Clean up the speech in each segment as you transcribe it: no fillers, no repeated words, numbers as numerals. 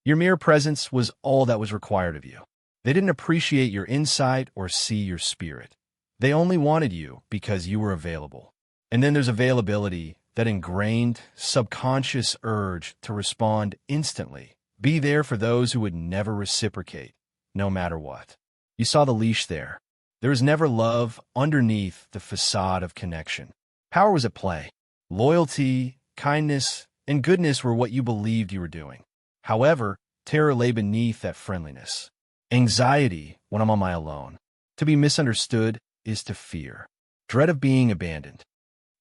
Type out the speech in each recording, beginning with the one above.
Your mere presence was all that was required of you. They didn't appreciate your insight or see your spirit. They only wanted you because you were available. And then there's availability, that ingrained, subconscious urge to respond instantly, be there for those who would never reciprocate, no matter what. You saw the leash there. There was never love underneath the facade of connection. Power was at play. Loyalty, kindness, and goodness were what you believed you were doing. However, terror lay beneath that friendliness. Anxiety when I'm on my own. To be misunderstood is to fear. Dread of being abandoned.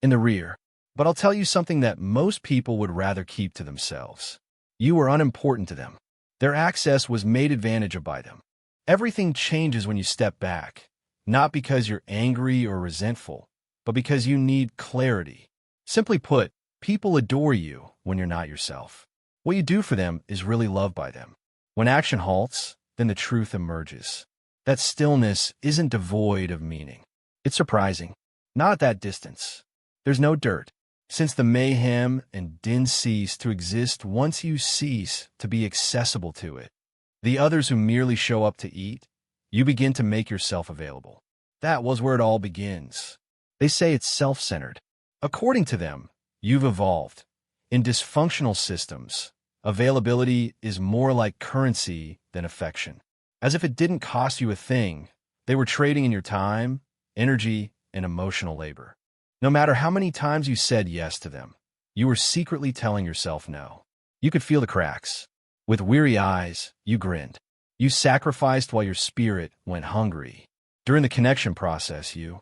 In the rear. But I'll tell you something that most people would rather keep to themselves. You were unimportant to them. Their access was made advantage of by them. Everything changes when you step back, not because you're angry or resentful, but because you need clarity. Simply put, people adore you when you're not yourself. What you do for them is really loved by them. When action halts, then the truth emerges. That stillness isn't devoid of meaning. It's surprising. Not at that distance. There's no dirt. Since the mayhem and din cease to exist once you cease to be accessible to it, the others who merely show up to eat, you begin to make yourself available. That was where it all begins. They say it's self-centered. According to them, you've evolved. In dysfunctional systems, availability is more like currency than affection. As if it didn't cost you a thing, they were trading in your time, energy, and emotional labor. No matter how many times you said yes to them, you were secretly telling yourself no. You could feel the cracks. With weary eyes, you grinned. You sacrificed while your spirit went hungry. During the connection process, you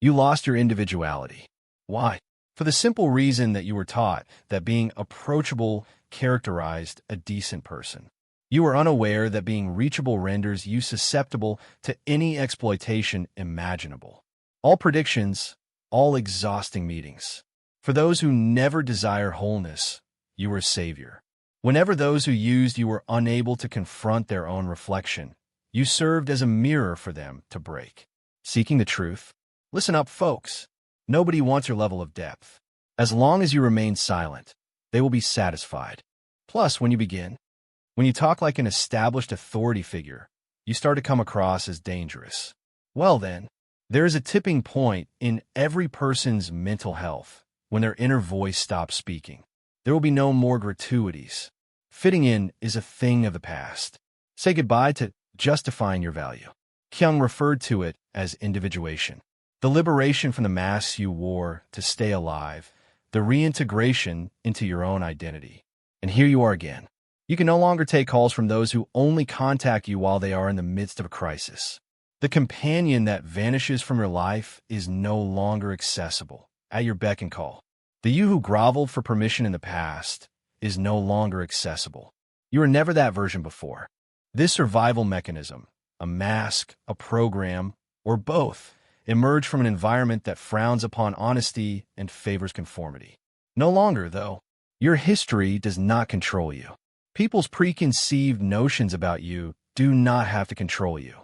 lost your individuality. Why? For the simple reason that you were taught that being approachable characterized a decent person. You were unaware that being reachable renders you susceptible to any exploitation imaginable. All predictions, all exhausting meetings. For those who never desire wholeness, you were a savior. Whenever those who used you were unable to confront their own reflection, you served as a mirror for them to break. Seeking the truth? Listen up, folks. Nobody wants your level of depth. As long as you remain silent, they will be satisfied. Plus, when you talk like an established authority figure, you start to come across as dangerous. Well then, there is a tipping point in every person's mental health when their inner voice stops speaking. There will be no more gratuities. Fitting in is a thing of the past. Say goodbye to justifying your value. Jung referred to it as individuation. The liberation from the masks you wore to stay alive, the reintegration into your own identity. And here you are again. You can no longer take calls from those who only contact you while they are in the midst of a crisis. The companion that vanishes from your life is no longer accessible, at your beck and call. The you who groveled for permission in the past is no longer accessible. You were never that version before. This survival mechanism, a mask, a program, or both, emerged from an environment that frowns upon honesty and favors conformity. No longer, though. Your history does not control you. People's preconceived notions about you do not have to control you.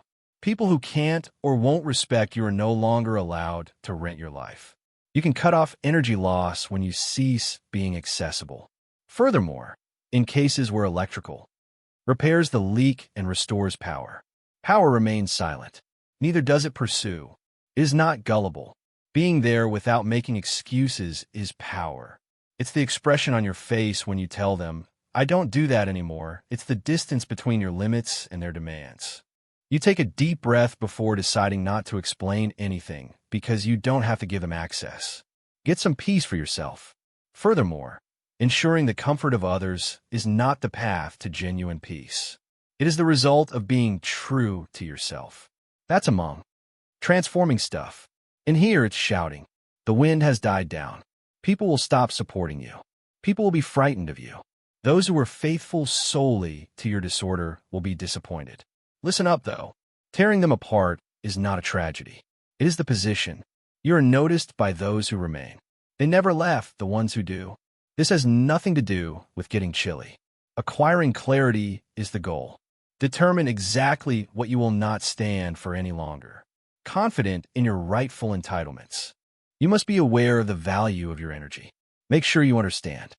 People who can't or won't respect you are no longer allowed to rent your life. You can cut off energy loss when you cease being accessible. Furthermore, in cases where electrical repairs the leak and restores power, power remains silent. Neither does it pursue. It is not gullible. Being there without making excuses is power. It's the expression on your face when you tell them, I don't do that anymore. It's the distance between your limits and their demands. You take a deep breath before deciding not to explain anything because you don't have to give them access. Get some peace for yourself. Furthermore, ensuring the comfort of others is not the path to genuine peace. It is the result of being true to yourself. That's among transforming stuff. In here, it's shouting. The wind has died down. People will stop supporting you. People will be frightened of you. Those who are faithful solely to your disorder will be disappointed. Listen up, though. Tearing them apart is not a tragedy. It is the position. You are noticed by those who remain. They never left the ones who do. This has nothing to do with getting chilly. Acquiring clarity is the goal. Determine exactly what you will not stand for any longer. Confident in your rightful entitlements. You must be aware of the value of your energy. Make sure you understand.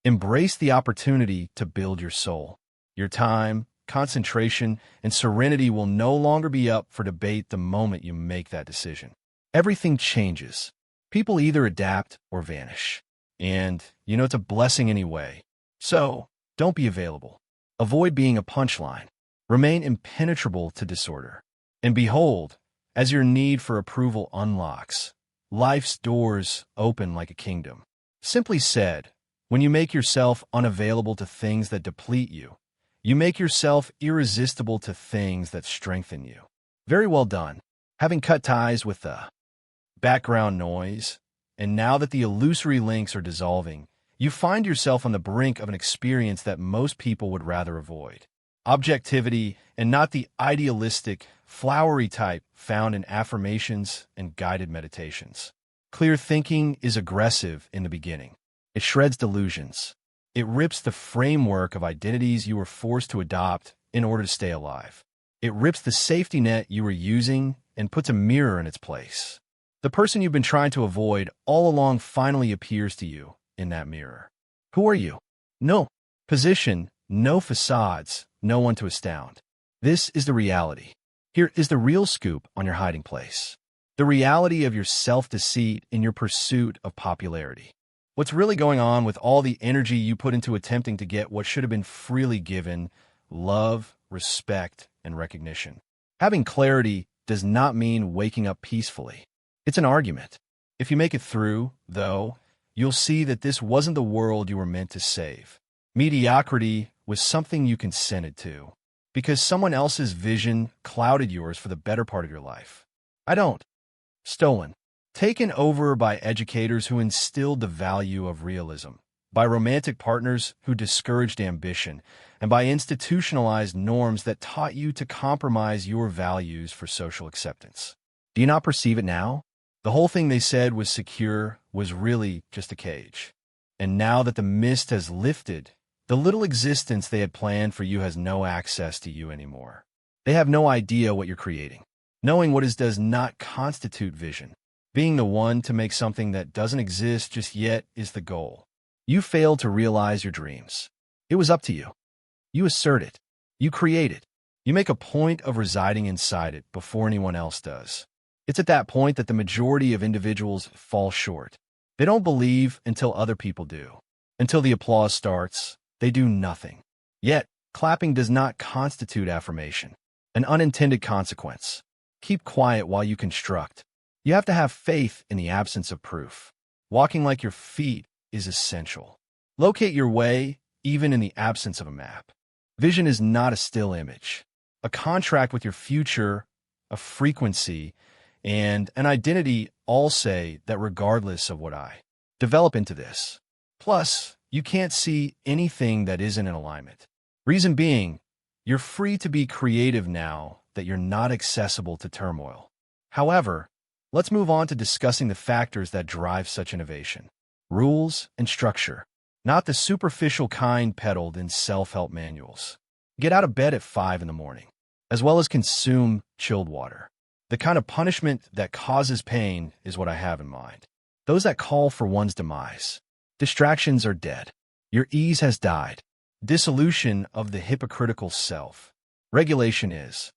Embrace the opportunity to build your soul. Your time, concentration, and serenity will no longer be up for debate the moment you make that decision. Everything changes. People either adapt or vanish. And, it's a blessing anyway. So, don't be available. Avoid being a punchline. Remain impenetrable to disorder. And behold, as your need for approval unlocks, life's doors open like a kingdom. Simply said, when you make yourself unavailable to things that deplete you, you make yourself irresistible to things that strengthen you. Very well done. Having cut ties with the background noise, and now that the illusory links are dissolving, you find yourself on the brink of an experience that most people would rather avoid. Objectivity, and not the idealistic, flowery type found in affirmations and guided meditations. Clear thinking is aggressive in the beginning. It shreds delusions. It rips the framework of identities you were forced to adopt in order to stay alive. It rips the safety net you were using and puts a mirror in its place. The person you've been trying to avoid all along finally appears to you in that mirror. Who are you? No position, no facades, no one to astound. This is the reality. Here is the real scoop on your hiding place. The reality of your self-deceit in your pursuit of popularity. What's really going on with all the energy you put into attempting to get what should have been freely given: love, respect, and recognition. Having clarity does not mean waking up peacefully. It's an argument. If you make it through, though, you'll see that this wasn't the world you were meant to save. Mediocrity was something you consented to, because someone else's vision clouded yours for the better part of your life. I don't. Stolen. Taken over by educators who instilled the value of realism, by romantic partners who discouraged ambition, and by institutionalized norms that taught you to compromise your values for social acceptance. Do you not perceive it now? The whole thing they said was secure was really just a cage. And now that the mist has lifted, the little existence they had planned for you has no access to you anymore. They have no idea what you're creating. Knowing what is does not constitute vision. Being the one to make something that doesn't exist just yet is the goal. You failed to realize your dreams. It was up to you. You assert it. You create it. You make a point of residing inside it before anyone else does. It's at that point that the majority of individuals fall short. They don't believe until other people do. Until the applause starts, they do nothing. Yet, clapping does not constitute affirmation. An unintended consequence. Keep quiet while you construct. You have to have faith in the absence of proof. Walking like your feet is essential. Locate your way even in the absence of a map. Vision is not a still image. A contract with your future, a frequency, and an identity all say that regardless of what I develop into this. Plus, you can't see anything that isn't in alignment. Reason being, you're free to be creative now that you're not accessible to turmoil. However, let's move on to discussing the factors that drive such innovation. Rules and structure, not the superficial kind peddled in self-help manuals. Get out of bed at 5 in the morning, as well as consume chilled water. The kind of punishment that causes pain is what I have in mind. Those that call for one's demise. Distractions are dead. Your ease has died. Dissolution of the hypocritical self. Regulation is.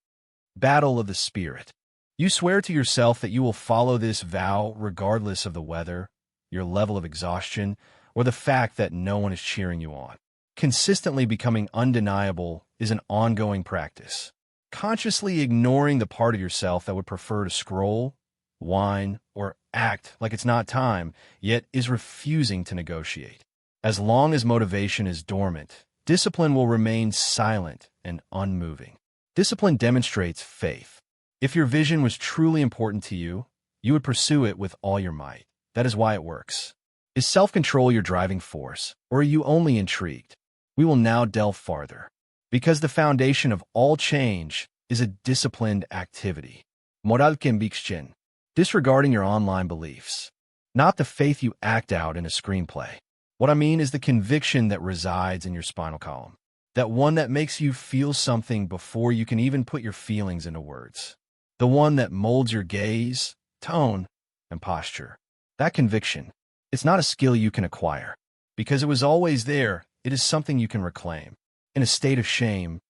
Battle of the spirit. You swear to yourself that you will follow this vow regardless of the weather, your level of exhaustion, or the fact that no one is cheering you on. Consistently becoming undeniable is an ongoing practice. Consciously ignoring the part of yourself that would prefer to scroll, whine, or act like it's not time, yet is refusing to negotiate. As long as motivation is dormant, discipline will remain silent and unmoving. Discipline demonstrates faith. If your vision was truly important to you, you would pursue it with all your might. That is why it works. Is self-control your driving force, or are you only intrigued? We will now delve farther. Because the foundation of all change is a disciplined activity. Moral conviction. Disregarding your online beliefs. Not the faith you act out in a screenplay. What I mean is the conviction that resides in your spinal column. That one that makes you feel something before you can even put your feelings into words. The one that molds your gaze, tone, and posture. That conviction, it's not a skill you can acquire. Because it was always there, it is something you can reclaim. in a state of shame,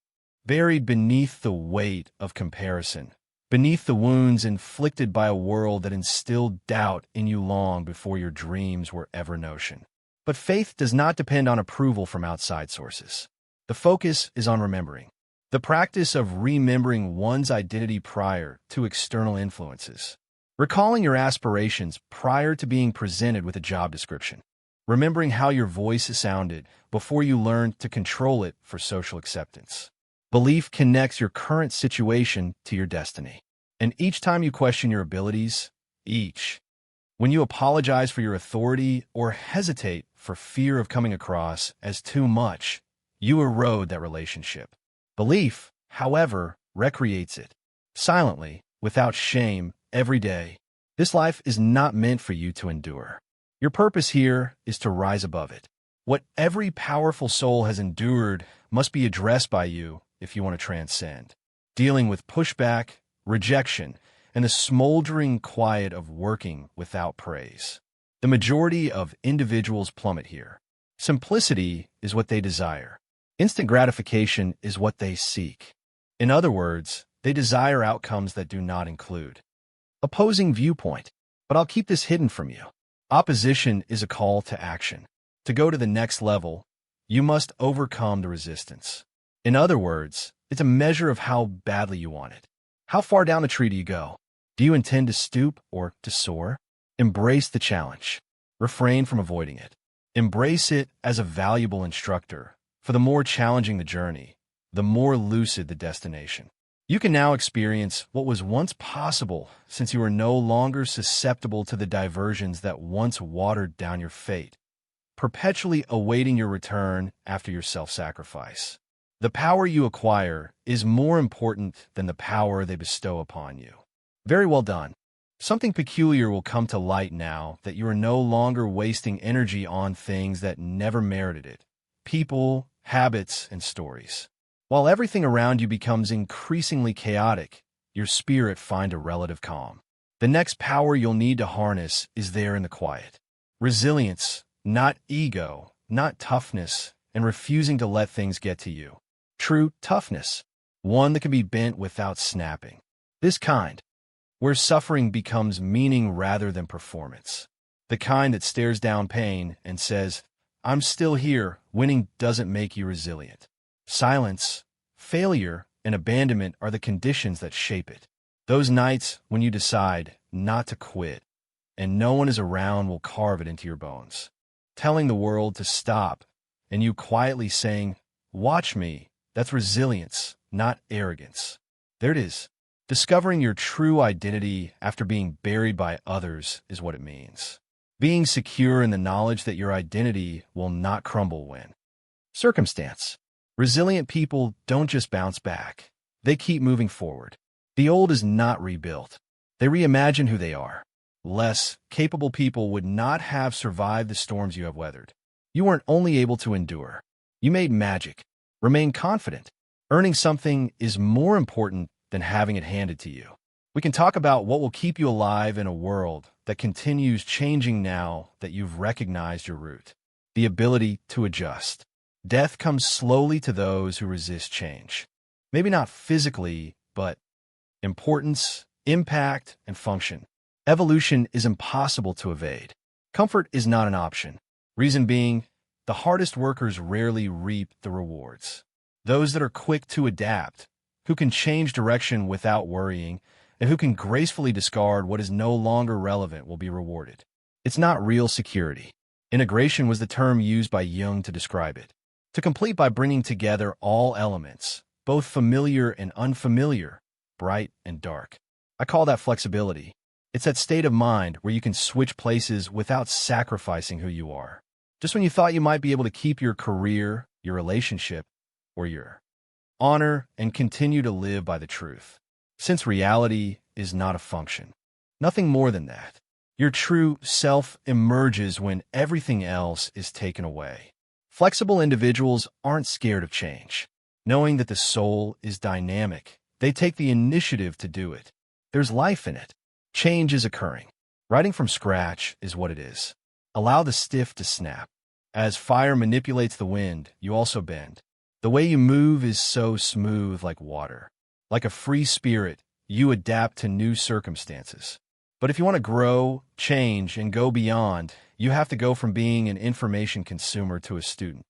buried beneath the weight of comparison, beneath the wounds inflicted by a world that instilled doubt in you long before your dreams were ever notion. But faith does not depend on approval from outside sources. The focus is on remembering. The practice of remembering one's identity prior to external influences. Recalling your aspirations prior to being presented with a job description. Remembering how your voice sounded before you learned to control it for social acceptance. Belief connects your current situation to your destiny. And each time you question your abilities, when you apologize for your authority or hesitate for fear of coming across as too much, you erode that relationship. Belief, however, recreates it. Silently, without shame, every day. This life is not meant for you to endure. Your purpose here is to rise above it. What every powerful soul has endured must be addressed by you if you want to transcend. Dealing with pushback, rejection, and the smoldering quiet of working without praise. The majority of individuals plummet here. Simplicity is what they desire. Instant gratification is what they seek. In other words, they desire outcomes that do not include opposing viewpoint. But I'll keep this hidden from you. Opposition is a call to action. To go to the next level, you must overcome the resistance. In other words, it's a measure of how badly you want it. How far down the tree do you go? Do you intend to stoop or to soar? Embrace the challenge. Refrain from avoiding it. Embrace it as a valuable instructor. For the more challenging the journey, the more lucid the destination. You can now experience what was once possible since you are no longer susceptible to the diversions that once watered down your fate, perpetually awaiting your return after your self-sacrifice. The power you acquire is more important than the power they bestow upon you. Very well done. Something peculiar will come to light now that you are no longer wasting energy on things that never merited it. People, habits, and stories. While everything around you becomes increasingly chaotic, your spirit finds a relative calm. The next power you'll need to harness is there in the quiet. Resilience, not ego, not toughness, and refusing to let things get to you. True toughness, one that can be bent without snapping. This kind, where suffering becomes meaning rather than performance. The kind that stares down pain and says, I'm still here. Winning doesn't make you resilient. Silence, failure, and abandonment are the conditions that shape it. Those nights when you decide not to quit, and no one is around will carve it into your bones. Telling the world to stop, and you quietly saying, watch me, that's resilience, not arrogance. There it is. Discovering your true identity after being buried by others is what it means. Being secure in the knowledge that your identity will not crumble when circumstance. Resilient people don't just bounce back. They keep moving forward. The old is not rebuilt. They reimagine who they are. Less capable people would not have survived the storms you have weathered. You weren't only able to endure. You made magic. Remain confident. Earning something is more important than having it handed to you. We can talk about what will keep you alive in a world that continues changing now that you've recognized your root. The ability to adjust. Death comes slowly to those who resist change. Maybe not physically, but importance, impact, and function. Evolution is impossible to evade. Comfort is not an option. Reason being, the hardest workers rarely reap the rewards. Those that are quick to adapt, who can change direction without worrying, and who can gracefully discard what is no longer relevant will be rewarded. It's not real security. Integration was the term used by Jung to describe it. To complete by bringing together all elements, both familiar and unfamiliar, bright and dark. I call that flexibility. It's that state of mind where you can switch places without sacrificing who you are. Just when you thought you might be able to keep your career, your relationship, or your honor and continue to live by the truth. Since reality is not a function. Nothing more than that. Your true self emerges when everything else is taken away. Flexible individuals aren't scared of change. Knowing that the soul is dynamic, they take the initiative to do it. There's life in it. Change is occurring. Writing from scratch is what it is. Allow the stiff to snap. As fire manipulates the wind, you also bend. The way you move is so smooth like water. Like a free spirit, you adapt to new circumstances. But if you want to grow, change, and go beyond, you have to go from being an information consumer to a student.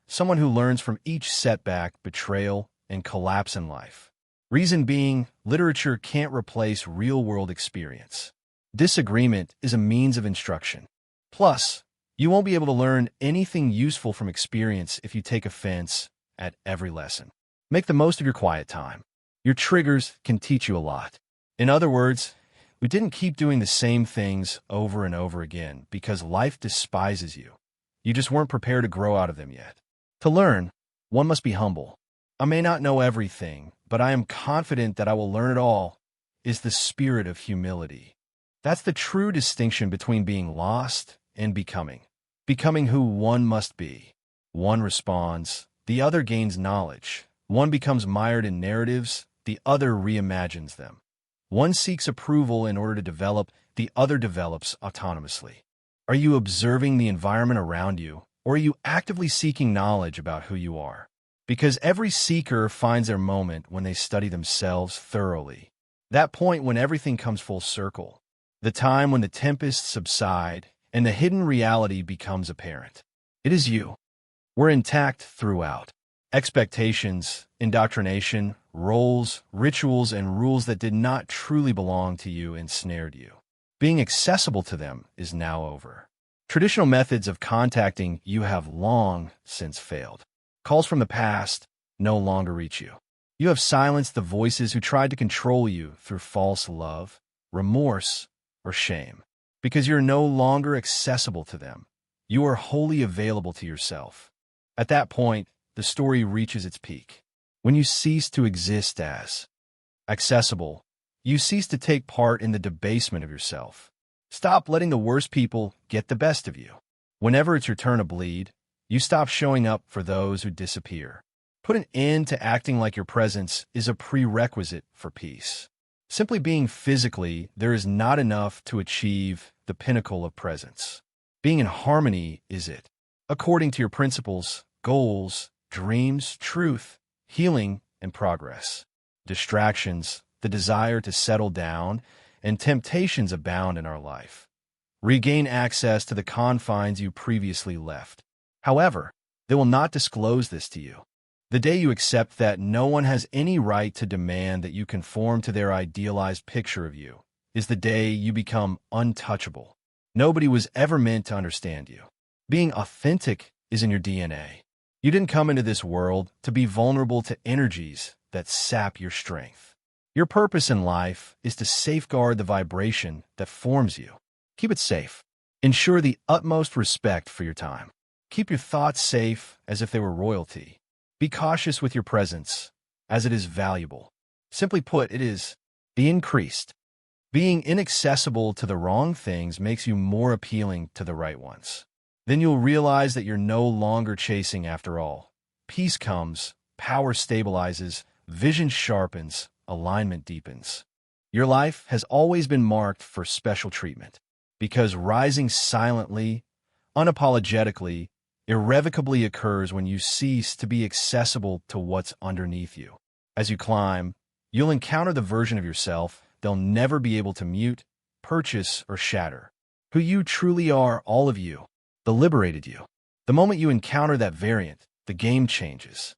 Someone who learns from each setback, betrayal, and collapse in life. Reason being, literature can't replace real-world experience. Disagreement is a means of instruction. Plus, you won't be able to learn anything useful from experience if you take offense at every lesson. Make the most of your quiet time. Your triggers can teach you a lot. In other words, we didn't keep doing the same things over and over again because life despises you. You just weren't prepared to grow out of them yet. To learn, one must be humble. I may not know everything, but I am confident that I will learn it all, is the spirit of humility. That's the true distinction between being lost and becoming. Becoming who one must be. One responds, the other gains knowledge. One becomes mired in narratives, the other reimagines them. One seeks approval in order to develop, the other develops autonomously. Are you observing the environment around you, or are you actively seeking knowledge about who you are? Because every seeker finds their moment when they study themselves thoroughly. That point when everything comes full circle. The time when the tempests subside and the hidden reality becomes apparent. It is you. We're intact throughout. Expectations, indoctrination, roles, rituals, and rules that did not truly belong to you ensnared you. Being accessible to them is now over. Traditional methods of contacting you have long since failed. Calls from the past no longer reach you. You have silenced the voices who tried to control you through false love, remorse, or shame. Because you're no longer accessible to them, you are wholly available to yourself. At that point, the story reaches its peak. When you cease to exist as accessible, you cease to take part in the debasement of yourself. Stop letting the worst people get the best of you. Whenever it's your turn to bleed, you stop showing up for those who disappear. Put an end to acting like your presence is a prerequisite for peace. Simply being physically there is not enough to achieve the pinnacle of presence. Being in harmony is it. According to your principles, goals, dreams, truth, healing, and progress. Distractions, the desire to settle down, and temptations abound in our life. Regain access to the confines you previously left. However, they will not disclose this to you. The day you accept that no one has any right to demand that you conform to their idealized picture of you is the day you become untouchable. Nobody was ever meant to understand you. Being authentic is in your DNA. You didn't come into this world to be vulnerable to energies that sap your strength. Your purpose in life is to safeguard the vibration that forms you. Keep it safe. Ensure the utmost respect for your time. Keep your thoughts safe as if they were royalty. Be cautious with your presence, as it is valuable. Simply put, it is be increased. Being inaccessible to the wrong things makes you more appealing to the right ones. Then you'll realize that you're no longer chasing after all. Peace comes, power stabilizes, vision sharpens, alignment deepens. Your life has always been marked for special treatment, because rising silently, unapologetically, irrevocably occurs when you cease to be accessible to what's underneath you. As you climb, you'll encounter the version of yourself they'll never be able to mute, purchase, or shatter. Who you truly are, all of you, the liberated you. The moment you encounter that variant, the game changes.